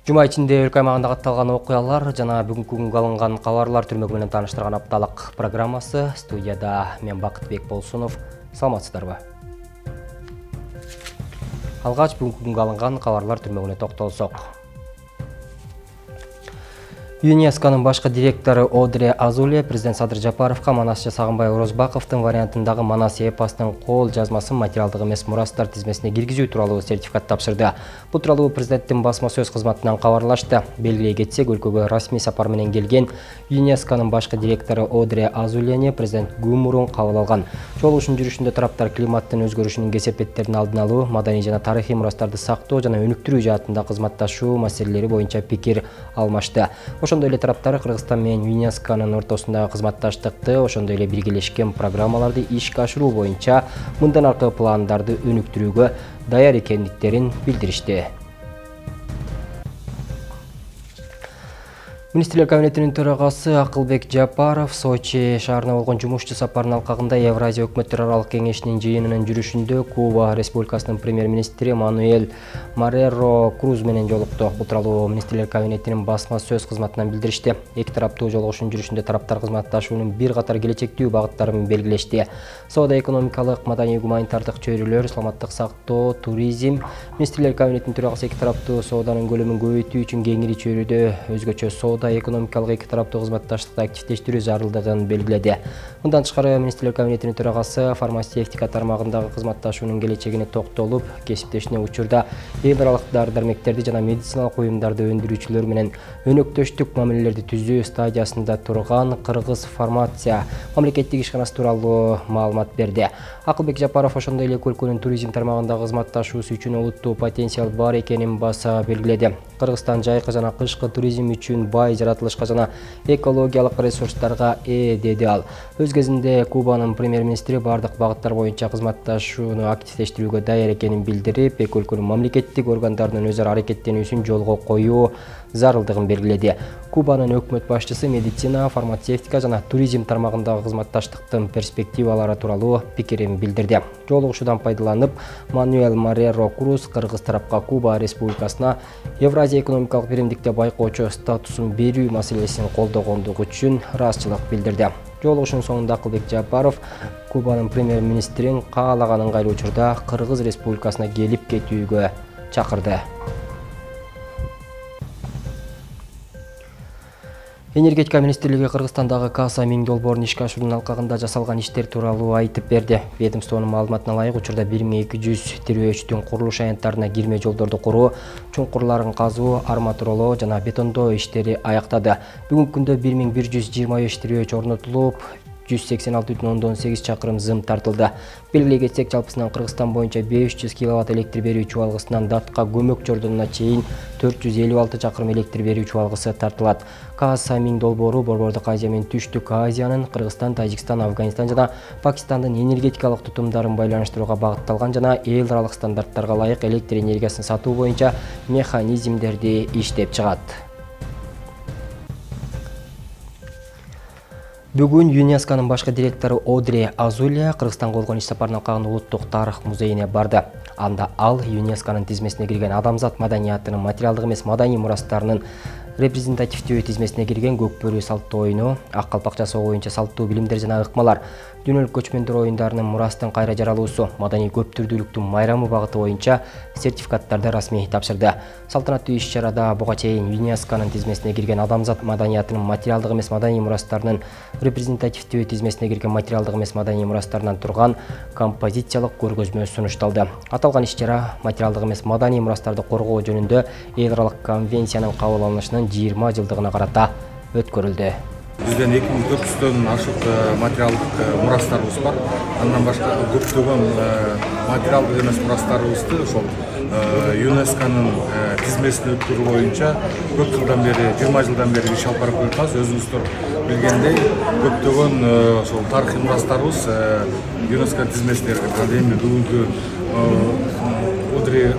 Жума ичинде өлкө аймагында катталган окуялар жана бүгүнкү күнгө алынган кабарлар түрмөгү менен тааныштырган апталык программасы. Студияда мен Бакытбек Болсунов. Саламатсыздарбы? Алгач бүгүнкү күнгө алынган кабарлар түрмөгүнө токтолсок. ЮНЕСКОнун башкы директору Одре Азуле президент Садыр Жапаровго Манасчы Сагынбай Орозбаковдун вариантындагы Манас эпостун кол жазмасын материалдык эмес мурастар тизмесине киргизүү тууралуу сертификат тапшырды. Бул тууралуу президенттин басма сөз кызматынан кабарлашты. Белгилей кетсек, өлкөгө расмий сапар менен келген ЮНЕСКонун башкы директору Одре Азулени президент Гумурун кабыл алган. Жолугушуунун жүрүшүндө тараптар климаттын өзгөрүшүнүн кесепеттерин алдын алуу, маданий жана тарыхый мурастарды сактоо жана өнүктүрүү жаатында кызматташуу маселелери боюнча пикир алмашты. Ошондой эле тараптар Кыргызстан менен ЮНЕСКонун ортосундагы кызматташтыкты, ошондой эле биргелешкен программаларды ишке ашыруу боюнча мындан аркы пландарды өнүктүрүүгө даяр экендиктерин билдиришти. Министрлер кабинетинин төрагасы Акылбек Жапаров Сочи шаарына болгон жумушчу сапарынын алкагында Евразия өкмөттөр аралык кеңешинин жыйынынын жүрүшүндө Куба Республикасынын премьер-министри Мануэль Марреро Круз менен жолукту. Бул тууралуу Министрлер кабинетинин басма сөз кызматынан билдиришти. Эки тараптуу жолугушуунун жүрүшүндө тараптар кызматташуунун бир катар келечектүү багыттарын белгилешти. Соода, экономикалык, маданий, гуманитардык чөйрөлөр, саламаттык сактоо, туризм. Министрлер кабинетинин төрагасы эки тараптуу сооданын көлөмүн көбөйтүү үчүн кеңири чөйрөдө өзгөчө соода экономикалык эки тараптуу кызматташтыкты активдештирүү зарылдыгын белгиледи. Мындан тышкары Министрлер кабинетинин төрагасы фармацевтика тармагындагы кызматташуунун келечегине токтолуп, кесиптешине учурда эл аралык дары-дармектерди жана медициналык уюмдарды өндүрүүчүлөр менен өнөктөштүк мамилелерди түзүү стадиясында турган Кыргыз фармация мамлекеттик ишканасы тууралуу маалымат берди. Акылбек Жапаров ошондой эле өлкөнүн туризм тармагындагы кызматташуусу үчүн олуттуу потенциал бар экенин баса белгиледи. Кыргызстан жайкы жана кышкы туризм үчүн бай жаратылышка жана экологиялык ресурстарга ээ, деди ал. Өз кезинде Кубанын премьер-министри бардык багыттар боюнча кызматташууну активдештирүүгө даяр экенин билдирип, эки өлкөнүн мамлекеттик органдарынын өзара аракеттенүүсүн жолго коюу зарылдыгын белгиледи. Кубанын өкмөт башчысы медицина, фармацевтика жана туризм тармагындагы кызматташтыктын перспективалары тууралуу пикирин билдирди. Жолугушуудан пайдаланып, Мануэль Марреро Круз Кыргыз тарапка Куба Республикасына Евразия экономикалык биримдикте байкоочу статусун берүү маселесин колдогондугу үчүн ыраазычылык билдирди. Жолугушуунун соңунда Акылбек Жапаров Кубанын премьер-министрин каалаган ыңгайлуу учурда Кыргыз Республикасына келип кетүүгө чакырды. Энергетика министрлиги Кыргызстандагы Каса Миң долбоорун ишке ашыруунун алкагында жасалган иштер тууралуу айтып берди. Ведомствонун маалыматына ылайык, учурда 1200 тирөөчтүн курулуш аянттарына кирме жолдорду куруу, чуңкурларын казуу, арматуралоо жана бетондоо иштери аяктады. Бүгүнкү күндө 1125 тирөөч орнотулуп, 186,8 чакырым зым тартылды. Белгилей кетсек, жалпысынан Кыргызстан боюнча 500 киловатт электр берүү чубалгысынан Датка көмөк жордонуна чейин 456 чакырым электр берүү чубалгысы тартылат. Каса Миң долбоору Борбордук Азия менен Түштүк Азиянын Кыргызстан, Тажикстан, Афганистан жана Пакистандын энергетикалык тутумдарын байланыштырууга багытталган жана эл аралык стандарттарга ылайык электр энергиясын сатуу боюнча механизмдерди иштеп чыгат. Бүгүн ЮНЕСКонун башкы директору Одре Азуле Кыргызстанга болгон иш сапарынын алкагында Улуттук тарых музейине барды. Анда ал ЮНЕСКонун тизмесине кирген адамзат маданиятынын материалдык эмес маданий мурастарынын репрезентативдүү тизмесине кирген көкбөрү салттуу оюну, ак калпак жасоо боюнча салттуу билимдер жана ыкмалар, дүйнөлүк көчмөндөр оюндарынын мурастын кайра жаралуусу, маданий көптүрдүүлүктүн майрамы багыты боюнча сертификаттарды расмий тапшырды. Салтанаттуу иш-чарада буга чейин ЮНЕСКонун тизмесине кирген адамзат маданиятынын материалдык эмес маданий мурастарынын репрезентативдүү тизмесине кирген материалдык эмес маданий мурастарынан турган композициялык көргөзмө сунушталды. Аталган иш-чара материалдык эмес маданий мурастарды коргоо жөнүндө эл аралык конвенциянын кабыл алынышынын 20 жылдыгына карата өткөрүлдү. Бизден 2400-дөн ашык материалдык мурастарыбыз бар. Андан башка көптөгөн материалдык эмес мурастарыбызды ошол ЮНЕСКонун тизмесине өткөрүү боюнча көп жылдан бери, 20 жылдан бери иш алып барып жатабыз. Өзүңүздөр билгендей, көптөгөн ошол тарыхый мурастарыбыз ЮНЕСКо тизмесине кирген. Эми бүгүнкү Одре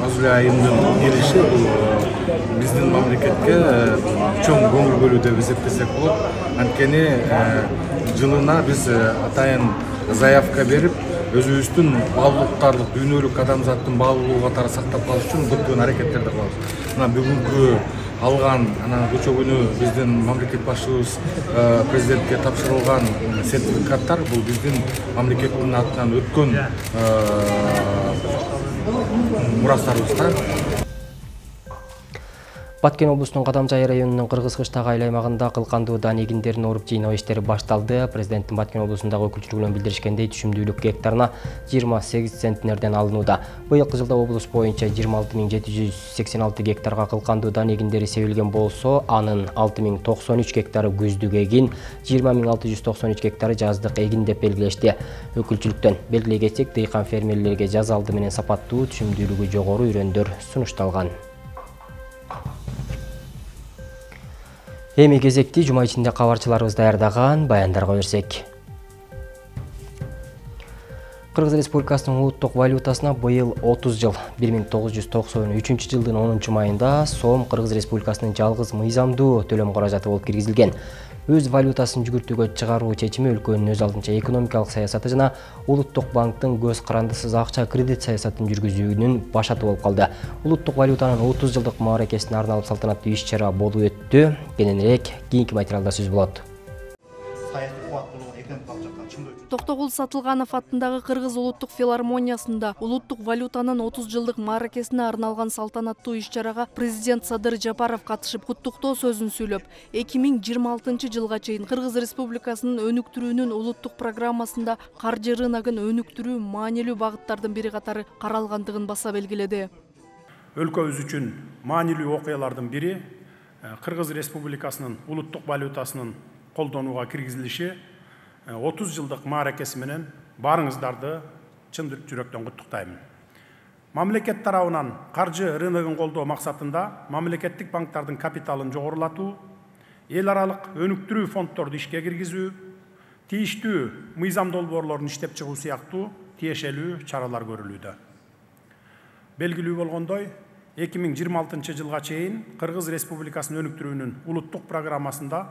Азуле айымдын келиши бул биздин мамлекетке чоң көңүл бөлүү деп эсептесек болот. Анткени жылына биз атайын заявка берип, өзүбүздүн баалуулуктарлык дүйнөлүк адамзаттын баалуулугу катары сактап калыш үчүн көптөгөн аракеттерди кылабыз. Мына бүгүнкү алган кечээ күнү биздин мамлекет башчыбыз президентке тапшырылган сертификаттар бул биздин мамлекеттин атынан өткөн мурастарыбызга. Баткен облусунун Кадамжай районунун Кыргыз-Кыштагы айыл аймагында кылкандуудан эгиндерин оруп жыйноо иштери башталды. Президенттин Баткен облусундагы өкүлчүлүгүнөн билдиришкендей, түшүмдүүлүк гектарына 28 центнерден алынууда. Быйылкы жылда облус боюнча 26786 гектарга кылкандуудан эгиндери себилген болсо, анын 6093 гектары күздүк эгин, 20693 гектары жаздык эгин деп белгилешти. Өкүлчүлүктөн белгилей кетсек, дыйкан фермерлерге жаз алды менен сапаттуу, түшүмдүүлүгү жогору үйрөндөр сунушталган. Эми кезекти жума ичинде кабарчыларыбыз даярдаган баяндарга берсек. Кыргыз Республикасынын улуттук валютасына быйыл 30 жыл. 1993 жылдын 10 майында сом Кыргыз Республикасынын жалгыз мыйзамдуу төлөм каражаты болуп киргизилген. Өз валютасын жүгүртүүгө чыгаруу чечими өлкөнүн өз алдынча экономикалык саясаты жана Улуттук банктын көз карандысыз акча кредит саясатын жүргүзүүнүн башаты болуп калды. Улуттук валютанын 30 жылдык мааракесине арналып салтанаттуу иш-чара болуп өттү. Кененирээк кийинки материалда сөз болот. Токтогул Сатылганов аттындагы Кыргыз улуттук филармониясында улуттук валютанын 30 жылдык мааракесине арналган салтанаттуу иш-чарага президент Садыр Жапаров катышып куттуктоо сөзүн сүйлөп, 2026 жылга чейин Кыргыз Республикасынын өнүктүрүүнүн улуттук программасында каржы рыногун өнүктүрүү маанилүү багыттардын бири катары каралгандыгын баса белгиледи. Өлкөбүз үчүн маанилүү окуялардын бири Кыргыз Республикасынын улуттук валютасынын колдонууга киргизилиши 30 жылдык мааракеси менен баарыңыздарды чын жүрөктөн куттуктайм. Мамлекет тарабынан каржы рыногун колдоо максатында мамлекеттик банктардын капиталын жогорулатуу, эл аралык өнүктүрүү фонддорду ишке киргизүү, тийиштүү мыйзам долбоорлорун иштеп чыгуу сыяктуу тиешелүү чаралар көрүлүүдө. Белгилүү болгондой, 2026 жылга чейин Кыргыз Республикасынын өнүктүрүүнүн улуттук программасында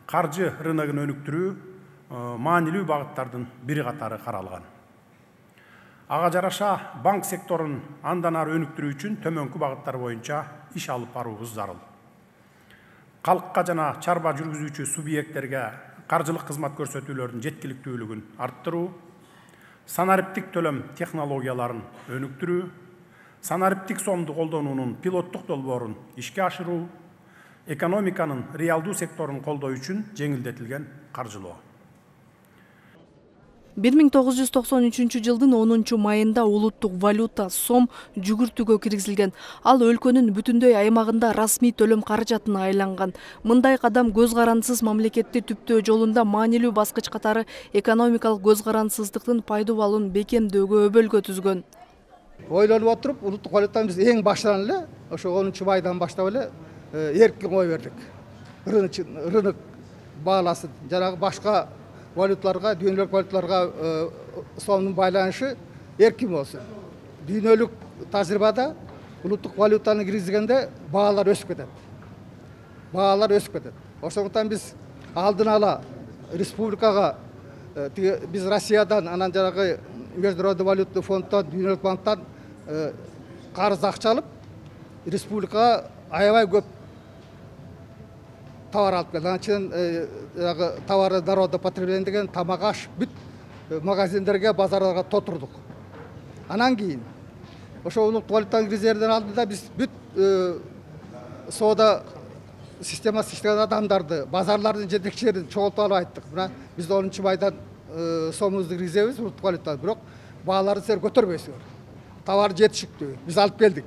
каржы рыногун өнүктүрүү маанилүү багыттардын бири катары каралган. Ага жараша банк секторун андан ары өнүктүрүү үчүн төмөнкү багыттар боюнча иш алып баруубуз зарыл. Калкка жана чарба жүргүзүүчү субъекттерге каржылык кызмат көрсөтүүлөрдүн жеткиликтүүлүгүн арттыруу, санариптик төлөм технологияларын өнүктүрүү, санариптик сомду колдонуунун пилоттук долбоорун ишке ашыруу, экономиканын реалдуу секторун колдоо үчүн жеңилдетилген каржылоо. 1993 жылдын 10 майында улуттук валюта сом жүгүртүүгө киргизилген. Ал өлкөнүн бүтүндөй аймагында расмий төлөм каражатына айланган. Мындай кадам көз карандысыз мамлекетти түптөө жолунда маанилүү баскыч катары экономикалык көз карандысыздыктын пайда болуун бекемдөөгө өбөлгө түзгөн. Ойлонуп отуруп, улуттук валютаны биз эң баштан эле ошо 10 майдан баштап эле эркин кое бердик. Рынок бааласын жанагы башка валюталарга, дүйнөлүк валюталарга сомдун байланышы эркин болсун. Дүйнөлүк тажрыйбада улуттук валютаны киргизгенде баалар өсүп кетет. Ошондуктан биз алдын ала республикага биз Россиядан, анан жанагы Международный валютный фонддон, Дүйнөлүк банктан карыз акча алып, республикага аябай көп товар алып келди. Анан чын товары народного потребления деген тамак аш бүт магазиндерге, базарларга тотурдук. Анан кийин ошо улуттук валютаны киргизерден алдында биз бүт соода системасы иштеген адамдарды, базарлардын жетекчилерин чогултуп алып айттык. Мына биз 10 майдан сомубузду киргизебиз улуттук валютаны, бирок бааларды силер көтөрбөйсүңөр. Товар жетишиктүү. Биз алып келдик.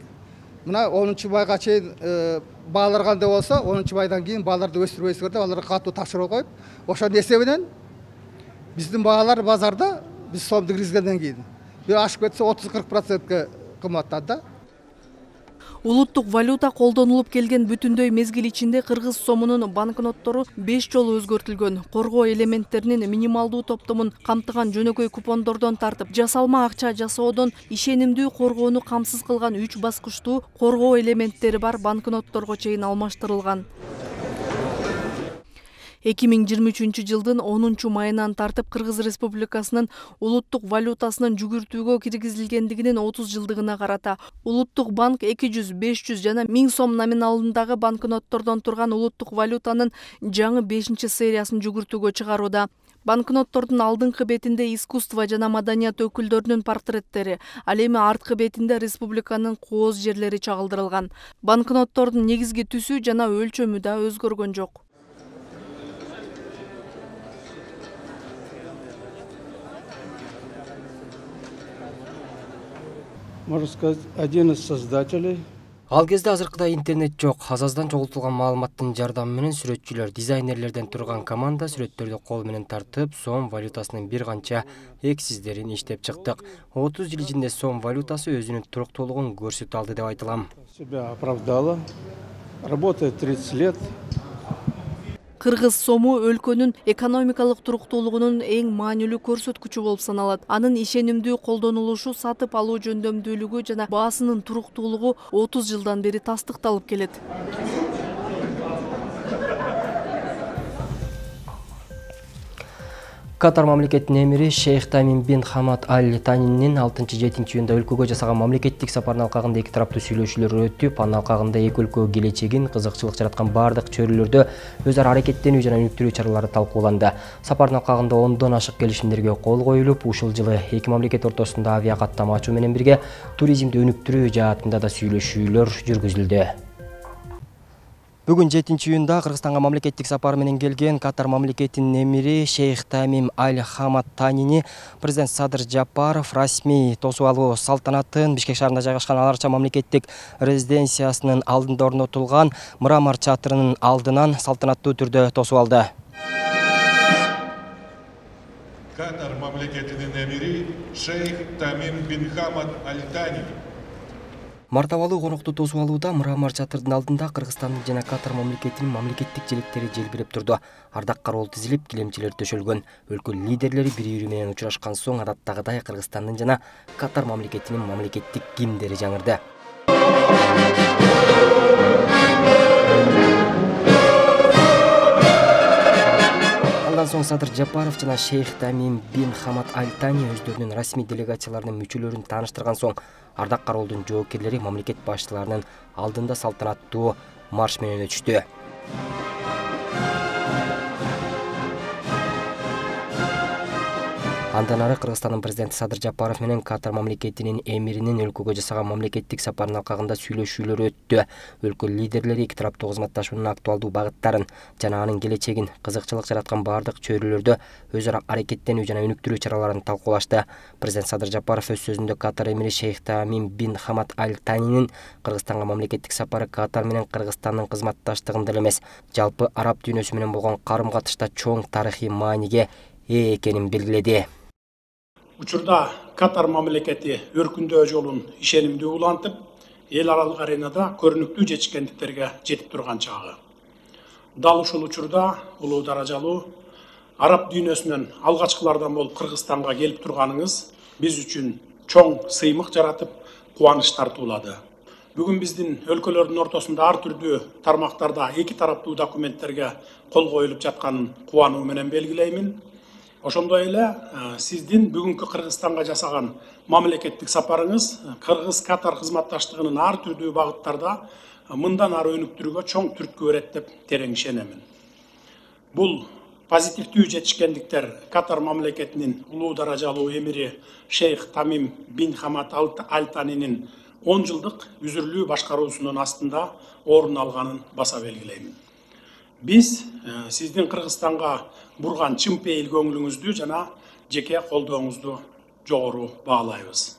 Мына 10 майга чейин баалар кандай болсо, 10 майдан кийин бааларды өстүрбөйсүңөр деп аларга катуу тапшырып коюп, ошонун эсебинен биздин баалар базарда биз сомду киргизгенден кийин бир ашып кетсе 30-40%ке кымбаттады. Улуттук валюта колдонулуп келген бүтүндөй мезгил ичинде кыргыз сомунун банкноттору 5 жолу өзгөртүлгөн. Коргоо элементтеринин минималдуу топтомун камтыган жөнөкөй купондордон тартып, жасалма акча жасоодон ишенимдүү коргоону камсыз кылган 3 баскычтуу коргоо элементтери бар банкнотторго чейин алмаштырылган. 2023 жылдын 10 майынан тартып Кыргыз Республикасынын улуттук валютасынын жүгүртүүгө киргизилгендигинин 30 жылдыгына карата Улуттук банк 200, 500 жана 1000 сом номиналындагы банкноттордон турган улуттук валютанын жаңы 5-сериясын жүгүртүүгө чыгарууда. Банкноттордун алдыңкы бетинде искусство жана маданият өкүлдөрүнүн портреттери, ал эми арткы бетинде республиканын кооз жерлери чагылдырылган. Банкноттордун негизги түсү жана өлчөмү да өзгөргөн жок. Можно сказать, один из создателей. Ал кезде азыркыдай интернет жок. Азаздан чогултулган маалыматтын жардамы менен сүрөтчүлөр, дизайнерлерден турган команда сүрөттөрдү кол менен тартып, сом валютасынын бир канча эксиздерин иштеп чыктык. 30 жыл ичинде сом валютасы өзүнүн туруктуулугун көрсөтө алды деп айтылам. Себя оправдала. Работает 30 лет. Кыргыз сому өлкөнүн экономикалык туруктуулугунун эң маанилүү көрсөткүчү болуп саналат. Анын ишенимдүү колдонулушу, сатып алуу жөндөмдүүлүгү жана баасынын туруктуулугу 30 жылдан бери тастыкталып келет. Катар мамлекетинин эмири Шейх Тамим бин Хамад Аль Танинин 6-7 июнда өлкөгө жасаган мамлекеттик сапарынын алкагында эки тараптуу сүйлөшүүлөр өтүп, анын алкагында эки өлкө келечегин, кызыкчылык жараткан бардык чөйрөлөрдө өз ара аракеттенүү жана өнүктүрүү чаралары талкууланды. Сапардын алкагында 10дон ашык келишимдерге кол коюлуп, ушул жылы эки мамлекет ортосунда авиа каттама ачуу менен бирге туризмди өнүктүрүү жаатында да сүйлөшүүлөр жүргүзүлдү. Бүгүн 7 июнда Кыргызстанга мамлекеттик сапар менен келген Катар мамлекетинин эмири Шейх Тамим Аль Хамад Танини президент Садыр Жапаров расмий тосуп алуу салтанатын Бишкек шаарында жайгашкан Ал Арча мамлекеттик резиденциясынын алдында орнотулган мрамор чатырынын алдынан салтанаттуу түрдө тосуп алды. Катар мамлекетинин эмири Шейх Тамим бин Хамад Аль Танини Мартабалуу конокту тосуп алууда мрамор чатырдын алдында Кыргызстандын жана Катар мамлекетинин мамлекеттик желектери желбиреп турду. Ардак кароол тизилип, килемчелер төшөлгөн. Өлкө лидерлери бири-бири менен учурашкан соң адаттагыдай Кыргызстандын жана Катар мамлекетинин мамлекеттик гимндери жаңырды. Андан соң Садыр Жапаров жана Шейх Тамим бин Хамад Аль Тани өздөрүнүн расмий делегацияларынын мүчөлөрүн тааныштырган соң ардак кароолдун жоокерлери мамлекет башчыларынын алдында салтанаттуу марш менен өтүштү. Андан ары Кыргызстандын президенти Садыр Жапаров менен Катар мамлекетинин эмиринин өлкөгө жасаган мамлекеттик сапарынын алкагында сүйлөшүүлөр өттү. Өлкө лидерлери эки тараптуу кызматташуунун актуалдуу багыттарын жана анын келечегин, кызыкчылык жараткан бардык чөйрөлөрдө өз ара аракеттенүү жана өнүктүрүү чараларын талкуулашты. Президент Садыр Жапаров өз сөзүндө Катар эмири Шейх Тамим бин Хамад Аль Танинин Кыргызстанга мамлекеттик сапары Катар менен Кыргызстандын кызматташтыгында эле эмес, жалпы араб дүйнөсү менен болгон карым-катышта чоң тарыхый мааниге ээ экенин белгиледи. Учурда Катар мамлекети өркүндөө жолун ишенимдүү улантып, эл аралык аренада көрүнүктүү жетишкендиктерге жетип турган чагы. Дал ушул учурда улуу даражалуу араб дүйнөсүнөн алгачкылардан болуп Кыргызстанга келип турганыңыз биз үчүн чоң сыймык жаратып, кубаныч тартуулады. Бүгүн биздин өлкөлөрдүн ортосунда ар түрдүү тармактарда эки тараптуу документтерге кол коюлуп жатканын кубануу менен белгилеймин. Ошондой эле сиздин бүгүнкү Кыргызстанга жасаган мамлекеттик сапарыңыз Кыргыз-Катар кызматташтыгынын ар түрдүү багыттарда мындан ары өнүктүрүүгө чоң түрткү берет деп терең ишенемин. Бул позитивдүү жетишкендиктер Катар мамлекетинин улуу даражалуу эмири Шейх Тамим бин Хамад Аль Танинин 10 жылдык үзүрлүү башкаруусунун астында орун алганын баса белгилеймин. Биз сиздин Кыргызстанга бурган чын пейил көңүлүңүздү жана жеке колдооңузду жогору баалайбыз.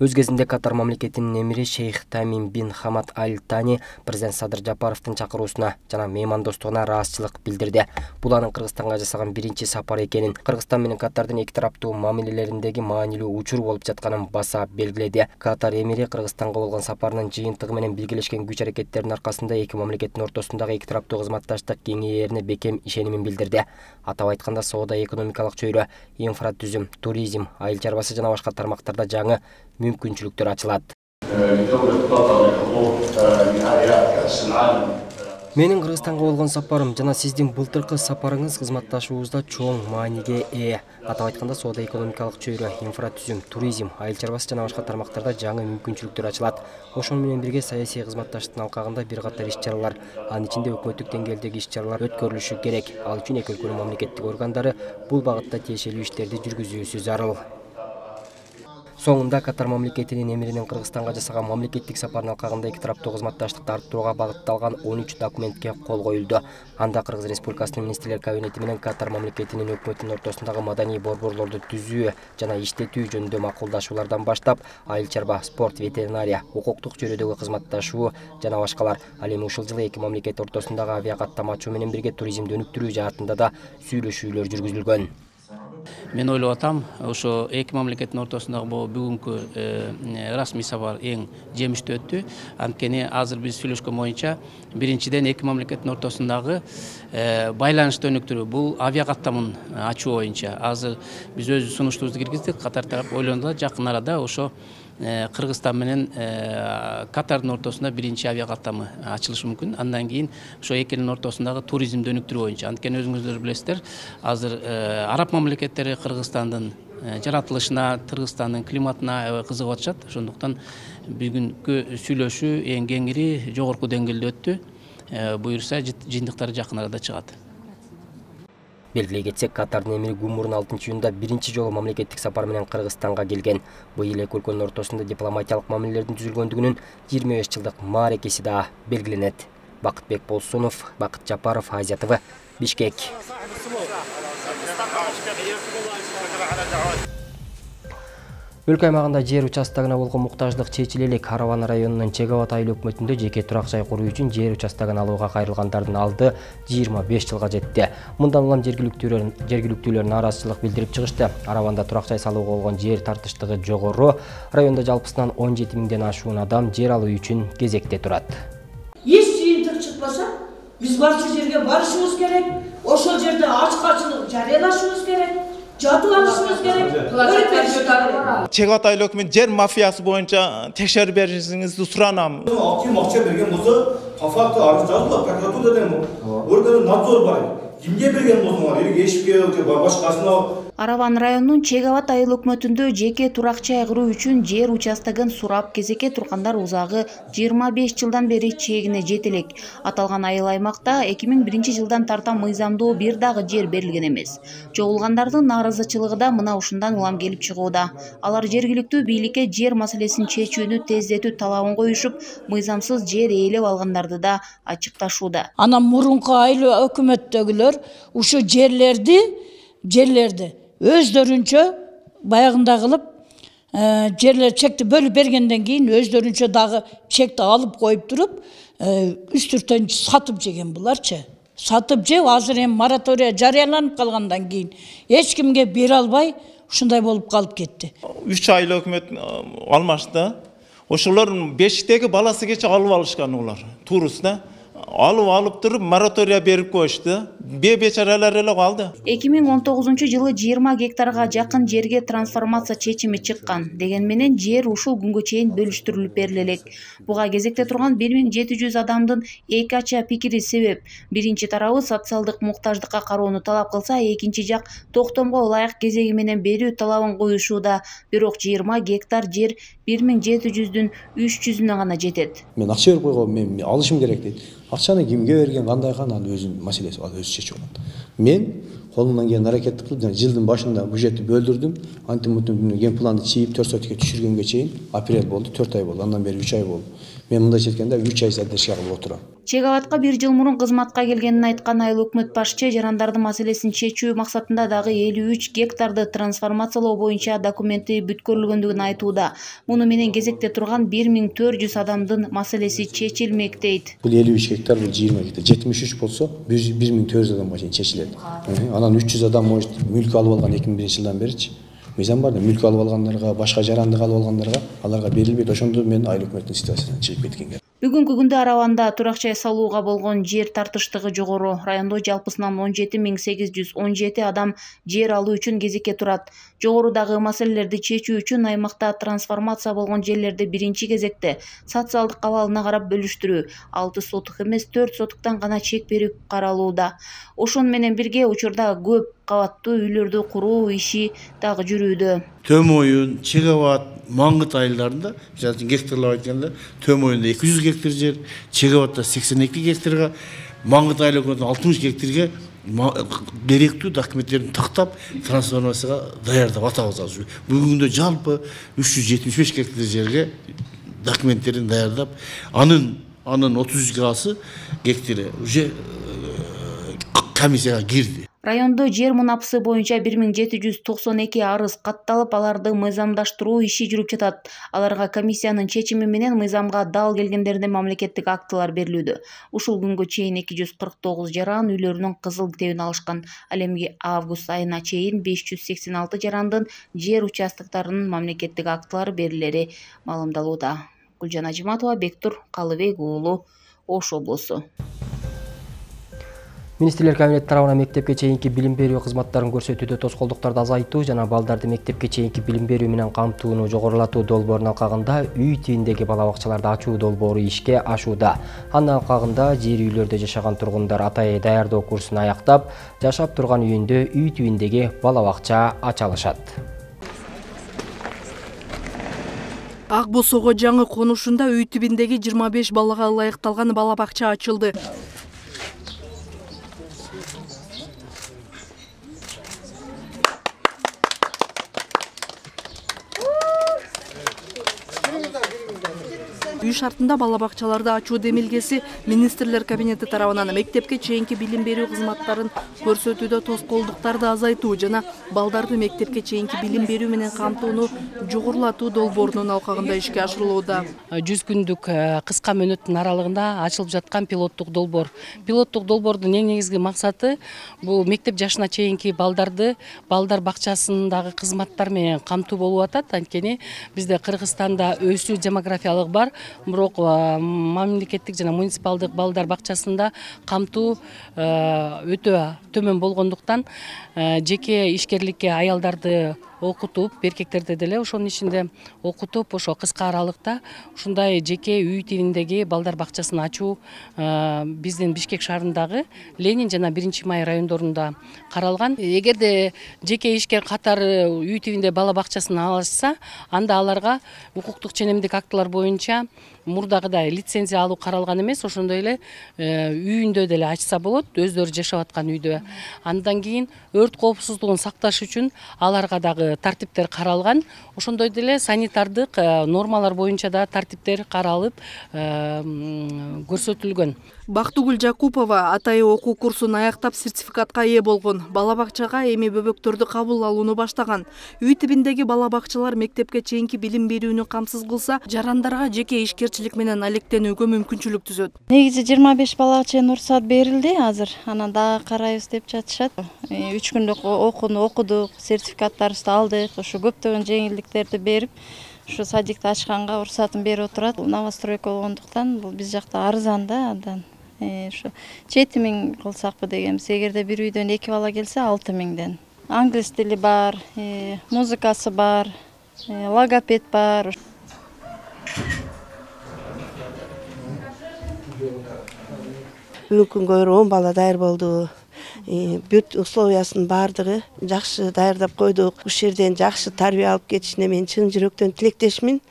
Өз кезинде Катар мамлекетинин эмири Шейх Тамим бин Хамад Аль Тани президент Садыр Жапаровдун чакыруусуна жана меймандостугуна ыраазычылык билдирди. Бул анын Кыргызстанга жасаган биринчи сапары экенин, Кыргызстан менен Катардын эки тараптуу мамилелериндеги маанилүү учур болуп жатканын баса белгиледи. Катар эмири Кыргызстанга болгон сапарынын жыйынтыгы менен биргелешкен күч аракеттеринин аркасында эки мамлекеттин ортосундагы эки тараптуу кызматташтык кеңейерине бекем ишенимин билдирди. Атап айтканда, соода экономикалык чөйрө, инфратүзүм, туризм, айыл чарбасы жана башка тармактарда жаңы мүмкүнчүлүктөр ачылат. Менин Кыргызстанга болгон сапарым жана сиздин былтыркы сапарыңыз кызматташуубузда чоң мааниге ээ. Атап айтканда, соода экономикалык чөйрө, инфратүзүм, туризм, айыл чарбасы жана башка тармактарда жаңы мүмкүнчүлүктөр ачылат. Ошону менен бирге саясий кызматташтыктын алкагында бир катар иш-чаралар, анын ичинде өкмөттүк деңгээлдеги иш-чаралар өткөрүлүшү керек. Ал үчүн эки өлкөнүн мамлекеттик органдары бул багытта тиешелүү иштерди жүргүзүүсү зарыл. Соңунда Катар мамлекетинин эмиринин Кыргызстанга жасаган мамлекеттик сапардын алкагында эки тараптуу кызматташтыкты арттырууга багытталган 13 документке кол коюлду. Анда Кыргыз Республикасынын министрлер кабинети менен Катар мамлекетинин өкмөтүнүн ортосундагы маданий борборлорду түзүү жана иштетүү жөнүндө макулдашуулардан баштап, айыл чарба, спорт, ветеринария, укуктук чөйрөдөгү кызматташуу жана башкалар. Ал эми ушул жылы эки мамлекет ортосундагы авиакаттама ачуу менен бирге туризмди өнүктүрүү жаатында да сүйлөшүүлөр жүргүзүлгөн. Мен ойлоп атам, ошо эки мамлекеттин ортосундагы бул бүгүнкү расмий сапар эң жемиштүү өттү. Анткени азыр биз сүйлөшкөн боюнча биринчиден эки мамлекеттин ортосундагы байланышты өнүктүрүү, бул авиакаттаманы ачуу боюнча азыр биз өз сунуштуубузду киргиздик. Катар тарап ойлонду, жакын арада ошо Кыргызстан менен Катардын ортосунда биринчи авиакаттамы ачылышы мүмкүн. Андан кийин ошо эки элдин ортосундагы туризмди өнүктүрүү боюнча. Анткени өзүңүздөр билесиздер, азыр араб мамлекеттери Кыргызстандын жаратылышына, Кыргызстандын климатына аябай кызыгып атышат. Ошондуктан бүгүнкү сүйлөшүү эң кеңири жогорку деңгээлде өттү. Буюрса жыйынтыктар жакын арада чыгат. Белгилей кетсек, Катардын эмири Гумурун 6-июнда биринчи жолу мамлекеттик сапар менен Кыргызстанга келген. Быйыл эки өлкөнүн ортосунда дипломатиялык мамилелердин түзүлгөндүгүнүн 25 жылдык мааракеси да белгиленет. Бакытбек Болсунов, Бакыт Жапаров, Азия ТВ, Бишкек. Өлкө аймагында жер участогуна болгон муктаждык чечилелик. Караван районунун Чегават айыл өкмөтүндө жеке турак жай куруу үчүн жер участогун алууга кайрылгандардын алды 25 жылга жетти. Мындан улам жергиликтүүлөр нааразычылык билдирип чыгышты. Араванда турак жай салууга болгон жер тартыштыгы жогору. Районда жалпысынан 17 миңден ашуун адам жер алуу үчүн кезекте турат. Эч жыйынтык чыкпаса, биз барчу жерге барышыбыз керек. Ошол жерде ачкачылык жарыялашыбыз керек. Жатып алышыбыз керек. Чегават айыл өкмөтүнүн жер мафиясы боюнча текшерип беришиңизди суранам. Акча берген болсо, по факту арыз жазылат, прокуратурада орган надзор бар. Кимге берген болсоңар, эшикке башкасына. Араван районунун Чегават айыл өкмөтүндө жеке турак жай куруу үчүн жер участогун сурап кезекке тургандар узагы 25 жылдан бери чегине жетелек. Аталган айыл аймакта 2001 жылдан тарта мыйзамдуу бир дагы жер берилген эмес. Чогулгандардын нааразычылыгы да мына ушундан улам келип чыгууда. Алар жергиликтүү бийликке жер маселесин чечүүнү тездетүү талабын коюшуп, мыйзамсыз жер ээлеп алгандарды да ачыкташууда. Анан мурунку айыл өкмөттөгүлөр ушу жерлерди өздөрүнчө баягында кылып жерлер чекти бөлүп бергенден кийин өздөрүнчө дагы чекти алып коюп туруп үстүртөн сатып жеген буларчы. Сатып жеп азыр эми моратория жарыяланып калгандан кийин эч кимге бере албай ушундай болуп калып кетти. 3 айыл өкмөт алмашты. Ошолор бешиктеги баласы кече алып алышкан улар. Туурусуна алып туруп моратория берип коюшту. Бечаралар эле калды. 2019 жылы 20 гектарга жакын жерге трансформация чечими чыккан. Деген менен жер ушул күнгө чейин бөлүштүрүлүп берилелек. Буга кезекте турган 1700 адамдын эки ача пикири себеп. Биринчи тарабы социалдык муктаждыкка кароону талап кылса, экинчи жак токтомго ылайык кезеги менен берүү талабын коюшууда. Бирок 20 гектар жер 1700-дүн 300-үнө гана жетет. Мен акча берип койгом, мен алышым керек дейт. Акчаны кимге берген, кандай анын өзүнүн маселеси, ал өзү чечип алат. Мен колумдан келген аракетти кылып, жылдын башында бюджетти бөлдүрдүм. Антимутун ген планды чийип 4 сотикке түшүргөнгө чейин апрель болду, 4 ай болду. Андан бери 3 ай болду. Мен мындай четкенде 3 ай задержка кылып отурам. Чегаватка 1 жыл мурун кызматка келгенин айткан айыл өкмөт башчы жарандардын маселесин чечүү максатында дагы 53 гектарды трансформациялоо боюнча документи бүткөрүлгөндүгүн айтууда. Муну менен кезекте турган 1400 адамдын маселеси чечилмек дейт. Бул 53 гектар, бул 20 гектар. 73 болсо 1400 адамга чейин чечилет. Анан 300 адам может мүлк алып алган 2001 жылдан беричи. Мыйзам бар да, мүлк алып алгандарга, башка жарандык алып алгандарга аларга берилбейт. Ошондо мен айыл өкмөттүн ситуациясынан чыгып кеткенге. Бүгүнкү күндө Арабанда турак жай салууга болгон жер тартыштыгы жогору. Райондо жалпысынан 17.817 адам жер алуу үчүн кезекке турат. Жогорудагы маселелерди чечүү үчүн аймакта трансформация болгон жерлерди биринчи кезекте социалдык абалына карап бөлүштүрүү, 6 сотук эмес 4 сотуктан гана чек берип каралууда. Ошону менен бирге учурда көп кабаттуу үйлөрдү куруу иши дагы жүрүүдө. Төмөйүн, Чегават, Маңгыт айылдарында, гектарлап айтканда, Төмөйүндө 200 гектар жер, Чегаватта 82 гектарга, Маңгыт айылында 60 гектарга керектүү документтерин тактап, трансформацияга даярдап атабыз азыр. Бүгүндө жалпы 375 гектар жерге документтерин даярдап, анын 30 гасы гектары уже комиссияга кирди. Райондо жер мунапысы боюнча 1792 арыз катталып, аларды мыйзамдаштыруу иши жүрүп жатат. Аларга комиссиянын чечими менен мыйзамга дал келгендерине мамлекеттик актылар берилүүдө. Ушул күнгө чейин 249 жаран үйлөрүнүн кызыл китебин алышкан. Ал эми август айына чейин 586 жарандын жер участоктарынын мамлекеттик актылары берилери маалымдалууда. Гүлжан Ажиматова, Бектур Калыбек уулу, Ош облусу. Министрлер кабинети тарабынан мектепке чейинки билим берүү кызматтарын көрсөтүүдө тоскоолдуктарды азайтуу жана балдарды мектепке чейинки билим берүү менен камтууну жогорулатуу долбоорунун алкагында үй тибиндеги бала бакчаларды ачуу долбоору ишке ашууда. Анын алкагында жер үйлөрдө жашаган тургундар атайы даярдоо курсун аяктап, жашап турган үйүндө үй тибиндеги бала бакча ача алышат. Ак Босого жаңы конушунда үй тибиндеги 25 балага ылайыкталган бала бакча ачылды. Үй шартында бала бакчаларды ачуу демилгеси министрлер кабинети тарабынан мектепке чейинки билим берүү кызматтарын көрсөтүүдө тоскоолдуктарды азайтуу жана балдарды мектепке чейинки билим берүү менен камтууну жогорулатуу долбоорунун алкагында ишке ашырылууда. 100 күндүк кыска мөөнөттүн аралыгында ачылып жаткан пилоттук долбоор. Пилоттук долбоордун эң негизги максаты бул мектеп жашына чейинки балдарды балдар бакчасындагы кызматтар менен камтуу болуп атат. Анткени бизде Кыргызстанда өсүү демографиялык бар. Бирок мамлекеттик жана муниципалдык балдар бакчасында камтуу өтө төмөн болгондуктан жеке ишкерликке аялдарды окутуп, эркектерди деле ошонун ичинде окутуп, ошо кыска аралыкта ушундай жеке үй тибиндеги балдар бакчасын ачуу биздин Бишкек шаарындагы Ленин жана 1-Май райондорунда каралган. Эгерде жеке ишкер катары үй тибинде бала бакчасын алышса, анда аларга укуктук ченемдик актылар боюнча мурдагыдай лицензия алуу каралган эмес, ошондой эле үйүндө деле ачса болот, өздөрү жашап аткан үйдө. Андан кийин өрт коопсуздугун сакташ үчүн аларга дагы тартиптер каралган. Ошондой деле санитардык нормалар боюнча да тартиптер каралып көрсөтүлгөн. Бактыгүл Жакупова атайы окуу курсун аяктап сертификатка ээ болгон. Бала бакчага эми бөбөктөрдү кабыл алууну баштаган. Үй тибиндеги бала бакчалар мектепке чейинки билим берүүнү камсыз кылса, жарандарга жеке ишкерчилик менен алектенүүгө мүмкүнчүлүк түзөт. Негизи 25 балага чейин уруксат берилди азыр. Анан дагы карайбыз деп жатышат. 3 күндүк окууну окудук, сертификаттарыбызды алдык. Ушу көптөгөн жеңилдиктерди берип, ушу садикти ачканга уруксатын берип отурат. Новостройка болгондуктан бул биз жакта арзан да, андан ушу 7000 кылсакпы дегенбиз. Эгерде бир үйдөн 2 бала келсе 6000ден. Англис тили бар, музыкасы бар, логопед бар. Бүгүнкү күнгө 10 бала даяр болду. Бүт условиясын бардыгы жакшы даярдап койдук. Ушул жерден жакшы тарбия алып кетишине мен чын жүрөктөн тилектешмин.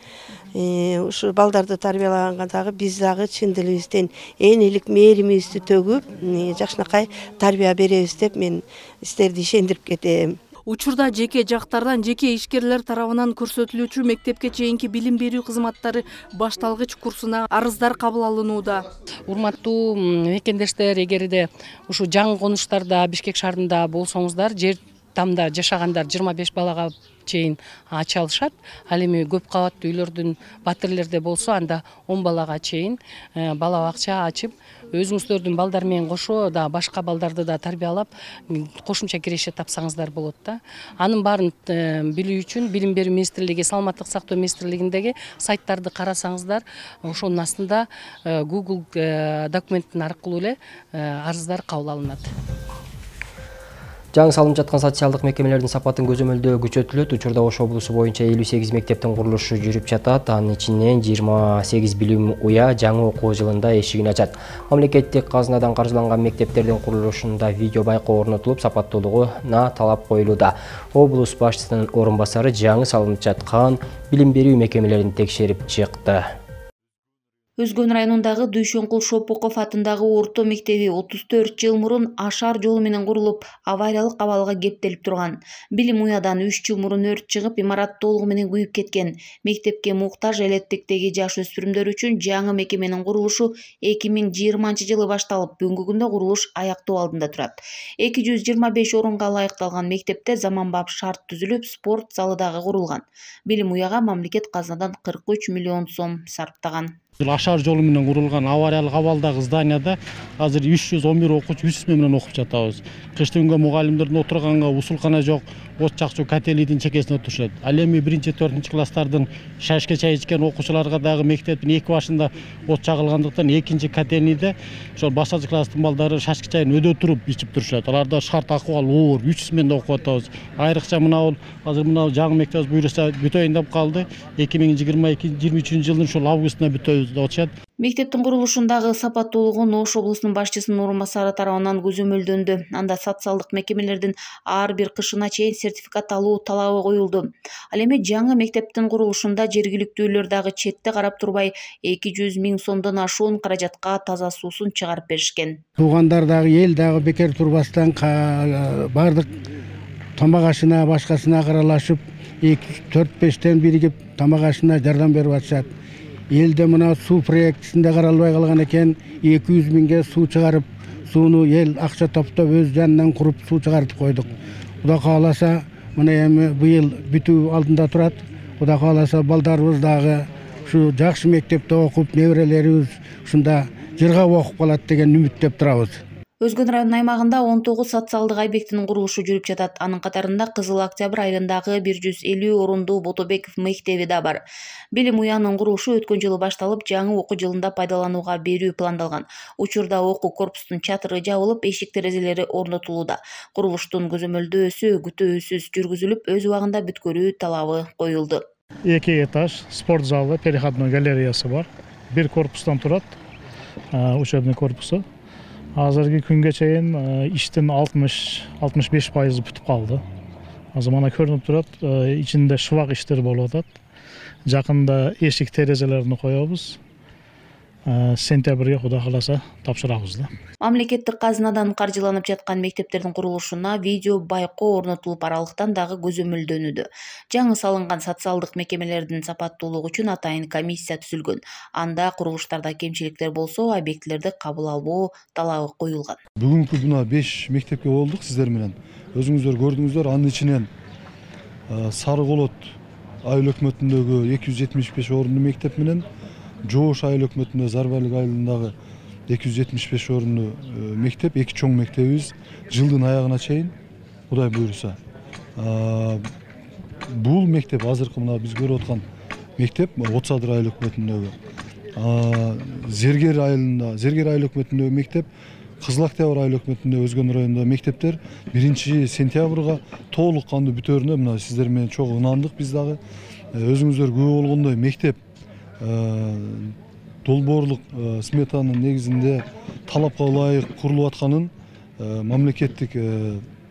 Ушу балдарды тарбиялаганга дагы биз дагы чын дилибизден энелик мээримибизди төгүп, жакшынакай тарбия беребиз деп мен сиздерди ишендирип кетем. Учурда жеке жактардан жеке ишкерлер тарабынан көрсөтүлүүчү мектепке чейинки билим берүү кызматтары башталгыч курсуна арыздар кабыл алынууда. Урматтуу мекендештер, эгерде ушу жаңы конуштарда Бишкек шаарында болсоңуздар, жер тамда жашагандар 25 балага чейин ача алышат. Ал эми көп кабаттуу үйлөрдүн батирлерде болсо анда 10 балага чейин бала бакча ачып, өзүңүздөрдүн балдар менен кошо да башка балдарды да тарбиялап, кошумча киреше тапсаңыздар болот да. Анын баарын билүү үчүн Билим берүү министрлиги, Саламаттык сактоо министрлигиндеги сайттарды карасаңыздар, ошонун астында Google документтин аркылуу эле арыздар кабыл алынат. Жаңы салынып жаткан социалдык мекемелердин сапатын көзөмөлдөө күчөтүлөт. Учурда Ош облусу боюнча 58 мектептин курулушу жүрүп жатат. Анын ичинен 28 билим уя жаңы окуу жылында эшигин ачат. Мамлекеттик казынадан каржыланган мектептердин курулушунда видео байкоо орнотулуп, сапаттуулугуна талап коюлууда. Облус башчысынын орун басары жаңы салынып жаткан билим берүү мекемелерин текшерип чыкты. Өзгөн районундагы Дүйшөнкул Шопоков атындагы орто мектеби 34 жыл мурун ашар жолу менен курулуп, авариялык абалга кептелип турган. Билим уядан 3 жыл мурун өрт чыгып, имарат толугу менен күйүп кеткен. Мектепке муктаж элеттиктеги жаш өспүрүмдөр үчүн жаңы мекеменин курулушу 2020 жылы башталып, бүгүнкү күндө курулуш аяктоо алдында турат. 225 орунга ылайыкталган мектепте заманбап шарт түзүлүп, спорт залы дагы курулган. Билим уяга мамлекет казынадан 43 миллион сом сарптаган. Ашар жолу менен курулган авариялык абалдагы зданияда азыр 311 окуучу үч сменада окуп жатабыз. Кыштыгүнгө мугалимдердин отурганга усулкана жок, от жакчу котелийдин чекесине отурушат. Ал эми 1-4 класстардын шашка чай ичкен окуучуларга дагы мектептин эки башында от жагылгандыктан экинчи котельныйда ошол башкачы класстын балдары шашка чайын өдө туруп ичип турушат. Аларда шарт акыбал оор, 3 сменада окуп атабыз. Айрыкча мына азыр мына жаңы мектебибиз буйруса бүтөйүн деп калды. 2022-23 жылдын ушул августуна бүтөбүз деп атышат. Мектептин курулушундагы сапаттуулугу Ош облусунун башчысынын орун басары тарабынан көзөмөлдөндү. Анда социалдык мекемелердин ар бир кышына чейин сертификат алуу талабы коюлду. Ал эми жаңы мектептин курулушунда жергиликтүүлөр дагы четте карап турбай 200 000 сомдон ашуун каражатка таза суусун чыгарып беришкен. Туугандар дагы эл дагы бекер турбастан бардык тамак ашына башкасына каралашып 2-4-5тен биригип тамак ашына жардам берип атышат. Елде мына су проектисинде каралбай калган экен, 200 000ге суу чыгарып, сууну эл акча топтоп өз жанынан куруп суу чыгарып койдук. Кудай кааласа, мына эми быйыл бүтүү алдында турат. Кудай кааласа балдарыбыз дагы ушу жакшы мектепте окуп, неберелерибиз ушунда жыргап окуп калат деген үмүттөп турабыз. Өзгөн районунун аймагында 19 социалдык объекттин курулушу жүрүп жатат. Анын катарында Кызыл Октябрь айылындагы 150 орундуу Ботобеков мектеби да бар. Билим уянын курулушу өткөн жылы башталып, жаңы окуу жылында пайдаланууга берүү пландалган. Учурда окуу корпустун чатыры жабылып, эшик терезелери орнотулууда. Курулуштун көзөмөлдөөсү күтүүсүз жүргүзүлүп, өз убагында бүткөрүү талабы коюлду. 2 этаж спорт залы, переходной галереясы бар. Бир корпустан турат, учебный корпусу. Азыркы күнгө чейин иштин 60-65% бүтүп калды. Азыр мана көрүнүп турат, ичинде шыбак иштер болуп атат. Жакында эшик терезелерин коебуз. Сентябрга Кудай кааласа тапшырабыз да. Мамлекеттик казынадан каржыланып жаткан мектептердин курулушуна видео байкоо орнотулуп, аралыктан дагы көзөмөлдөнүүдө. Жаңы салынган социалдык мекемелердин сапаттуулугу үчүн атайын комиссия түзүлгөн. Анда курулуштарда кемчиликтер болсо, объектилерди кабыл алуу талабы коюлган. Бүгүнкү мына 5 мектепке болдук сиздер менен. Өзүңүздөр көрдүңүздөр, анын ичинен Сары Колот айыл өкмөтүндөгү 275 орундуу мектеп менен Жоош айыл өкмөтүндө Зарбалык айылындагы 275 орундуу мектеп, эки чоң мектебибиз жылдын аягына чейин Кудай буйруса. Бул мектеп азыркы мына биз көрүп аткан мектеп Отсадыр айыл өкмөтүндөгү. Зергер айыл өкмөтүндөгү мектеп, Кызыл Октябрь айыл өкмөтүндө Өзгөн районундагы мектептер 1 сентябрга толук кандуу бүтөөрүнө мына сиздер менен чогуу ынандык биз дагы. Өзүңүздөр күбө болгондой мектеп долбоорлук сметанын негизинде талапка ылайык курулуп атканын мамлекеттик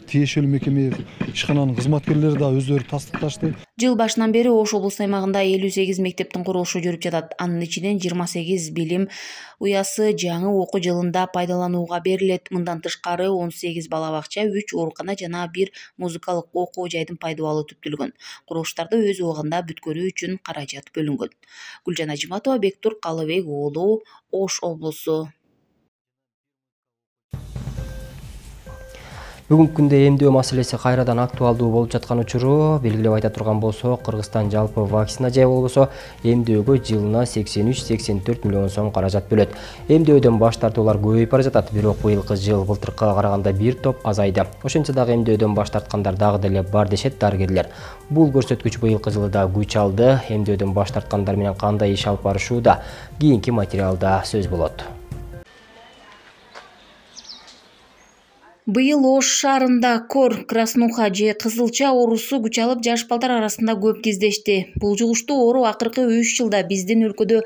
тиешелүү мекеме ишкананын кызматкерлери да өздөрү тастыкташты. Жыл башынан бери Ош облусу аймагында 58 мектептин курулушу жүрүп жатат. Анын ичинен 28 билим уясы жаңы окуу жылында пайдаланууга берилет. Мындан тышкары 18 бала бакча, 3 оорукана жана 1 музыкалык окуу жайдын пайдаланууга түптөлгөн. Курулуштарды өз убагында бүткөрүү үчүн каражат бөлүнгөн. Гүлжан Ажиматова, Бектур Калыбек уулу, Ош облусу. Бүгүнкү күндө эмдөө маселеси кайрадан актуалдуу болуп жаткан учуру белгилеп айта турган болсок, Кыргызстан жалпы вакцина же болбосо эмдөөгө жылына 83-84 миллион сом каражат бөлөт. Эмдөөдөн баш тартуулар көбөйүп бара жатат, бирок быйылкы жыл былтыркыга караганда бир топ азайды. Ошентсе дагы эмдөөдөн баш тарткандар дагы деле бар дешет дарыгерлер. Бул көрсөткүч быйылкы жылы да күч алды. Эмдөөдөн баш тарткандар менен кандай иш алып барышууда кийинки материалда сөз болот. Быйыл Ош шаарында кор, краснуха же кызылча оорусу күч алып жаш балдар арасында көп кездешти. Бул жугуштуу оору акыркы 3 жылда биздин өлкөдө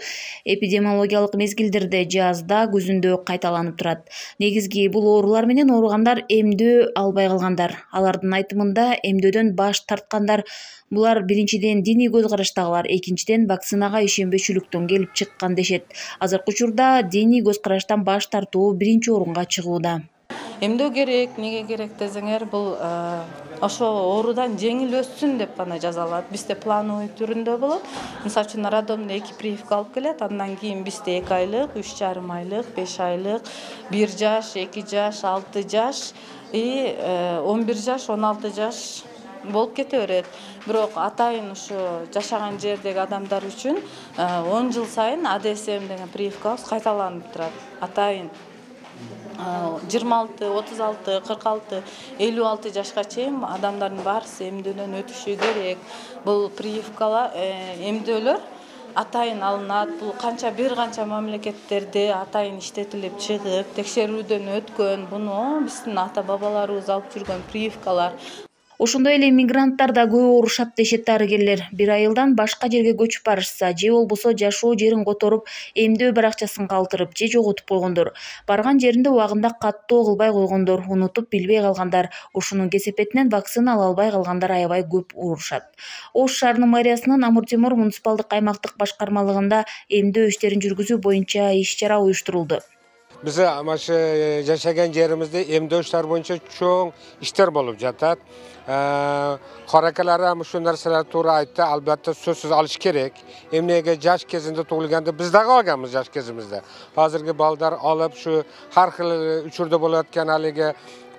эпидемиологиялык мезгилдерде жазда, күзүндө кайталанып турат. Негизги бул оорулар менен ооругандар эмдөө албай калгандар. Алардын айтымында эмдөөдөн баш тарткандар булар биринчиден диний көз караштагылар, экинчиден вакцинага ишенбешүүлүктөн келип чыккан дешет. Азыркы учурда диний көз караштан баш тартуу биринчи орунга чыгууда. Эмдөө керек, неге керек десеңер, бул ошо оорудан жеңил өссүн деп гана жазалат. Бизде плановый түрүндө болот. Мисалы үчүн роддомдо 2 прививка алып келет, андан кийин бизде 2 айлык, 3,5 айлык, 5 айлык, 1 жаш, 2 жаш, 6 жаш и 11 жаш, 16 жаш болуп кете берет. Бирок атайын ушу жашаган жердеги адамдар үчүн 10 жыл сайын АДСМ деген прививкабыз кайталанып турат. Атайын 26, 36, 46, 56 жашка чейин адамдардын баарысы эмдөөдөн өтүшү керек. Бул прививкалар, эмдөөлөр атайын алынат. Бул бир канча мамлекеттерде атайын иштетилип чыгып, текшерүүдөн өткөн, буну биздин ата-бабаларыбыз алып жүргөн прививкалар. Ошондой эле мигранттар да көп оорушат дешет дарыгерлер. Бир айылдан башка жерге көчүп барышса, же болбосо жашоо жерин которуп, эмдөө баракчасын калтырып, же жоготуп койгондор. Барган жеринде убагында каттоо кылбай койгондор, унутуп билбей калгандар, ушунун кесепетинен вакцина ала албай калгандар аябай көп оорушат. Ош шаарынын мэриясынын Амур Темур муниципалдык аймактык башкармалыгында эмдөө иштерин жүргүзүү боюнча иш-чара уюштурулду. Biz жашаган жеримизде эмдөө иштери боюнча чоң иштер болуп жатат. Каракалар ушул нерселер туура айтты, албетте сөзсүз алыш керек. Эмнеге жаш кезинде туулганда биз дагы алганбыз жаш кезимизде. Азыркы балдар алып шу ар хил учурда болуп аткан алиги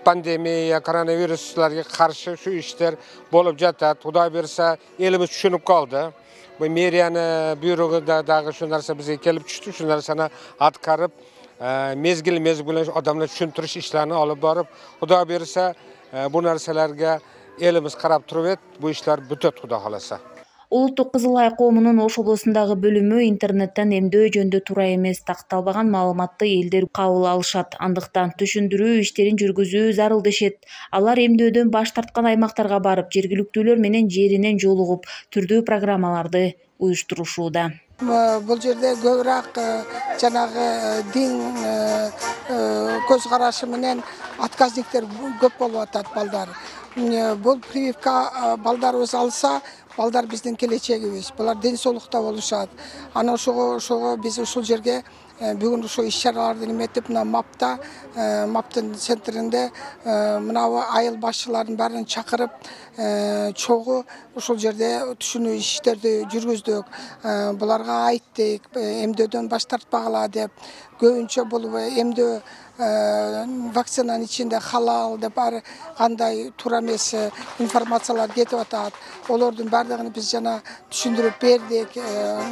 пандемия, коронавирусларга каршы шу иштер болуп жатат. Кудай берсе, элибиз түшүнүп калды. Bu мерияны бюрогуда дагы шу нерсе бизге келип түштү, шу нерсени аткарып mezgil adamlar tushuntiриsh ishlarini olib borib, Xudo bersa bu narsalarga elimiz qarab turib, bu ishlar бүтөт Xudo xolasa. Улуттук Кызыл Ай коомунун Ош облусундагы бөлүмү интернеттен эмдөө жөнүндө туура эмес, такталбаган маалыматты элдер кабыл алышат. Андыктан түшүндүрүү иштерин жүргүзүү зарыл дешет. Алар эмдөөдөн баш тарткан аймактарга барып, жергиликтүүлөр менен жеринен жолугуп, түрдүү программаларды уюштурушууда. Бул жерде көбүрөөк жанагы дин көз карашы менен отказниктер көп болуп атат балдар. Бул прививка балдарыбыз алса, балдар биздин келечегибиз. Булар ден соолукта болушат. Ана ошого биз ушул жерге бүгүн ушул иш-чараларды эметип, мына маптын центринде мына айыл башчыларын баарын чакырып, чогуу ушул жерде түшүнүү иштерди жүргүздүк. Буларга айттык, эмдөөдөн баш тартпагыла деп. Көбүнчө бул эмдөө вакцинанын ичинде халал деп ар кандай туура эмес информациялар кетип атат. Олордун баардыгын биз жана түшүндүрүп бердик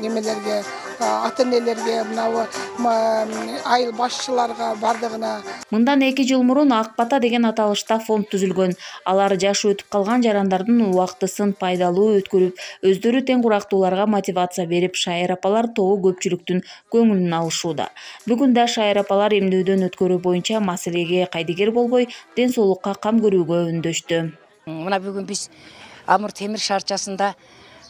немелерге, ата-энелерге, мына айыл башчыларга баардыгына. Мындан 2 жыл мурун Ак бата деген аталышта фонд түзүлгөн. Алар жашы өтүп калган жарандардын убактысын пайдалуу өткөрүп, өздөрү тең курактууларга мотивация берип, шайыр апалар тобу көпчүлүктүн көңүлүн алышууда. Бүгүн да шайыр апалар эмдөөдөн өткөрүү боюнча маселеге кайдыгер болбой, ден соолукка кам көрүүгө үндөштү. Мына бүгүн биз Амур Темир шаарчасында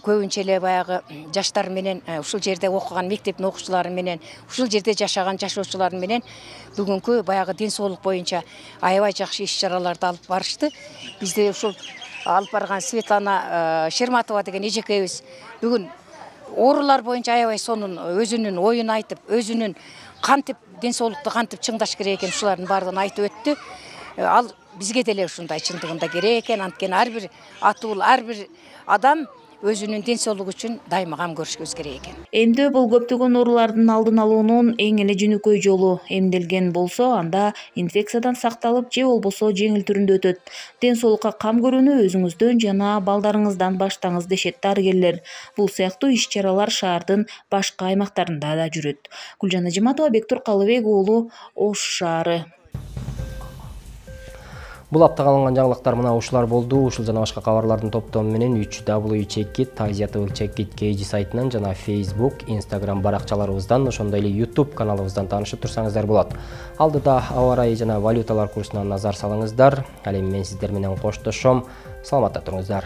көбүнчө эле баягы жаштар менен, ушул жерде окуган мектептин окуучулары менен, ушул жерде жашаган жашоочулар менен бүгүнкү баягы ден соолук боюнча аябай жакшы иш-чараларды алып барышты. Бизде ушул алып барган Светлана Шерматова деген эжекебиз бүгүн оорулар боюнча аябай сонун өзүнүн оюн айтып, өзүнүн кантип ден соолукту кантип чыңдаш керек экен ушулардын баардыгын айтып өттү. Ал бизге деле ушундай чындыгында керек экен. Анткени ар бир атуул, ар бир адам өзүнүн ден соолугу үчүн дайыма кам көрүшүбүз керек экен. Эмдөө бул көптөгөн оорулардын алдын алуунун эң эле жөнөкөй жолу. Эмделген болсо, анда инфекциядан сакталып же болбосо жеңил түрүндө өтөт. Ден соолукка кам көрүүнү өзүңүздөн жана балдарыңыздан баштаңыз дешет дарыгерлер. Бул сыяктуу иш-чаралар шаардын башка аймактарында да жүрөт. Гүлжан Ажиматова, Бектур Калыбек уулу, Ош шаары. Бул аптага алынган жаңылыктар мына ушулар болду. Ушул жана башка кабарлардын топтому менен 3w.checkit сайтынан жана Facebook, Instagram баракчаларыбыздан, ошондой эле YouTube каналыбыздан таанышып турсаңыздар болот. Алдыда аба ырайы жана валюталар курсуна назар салыңыздар. Ал эми мен сиздер менен коштошом. Саламатта туруңуздар.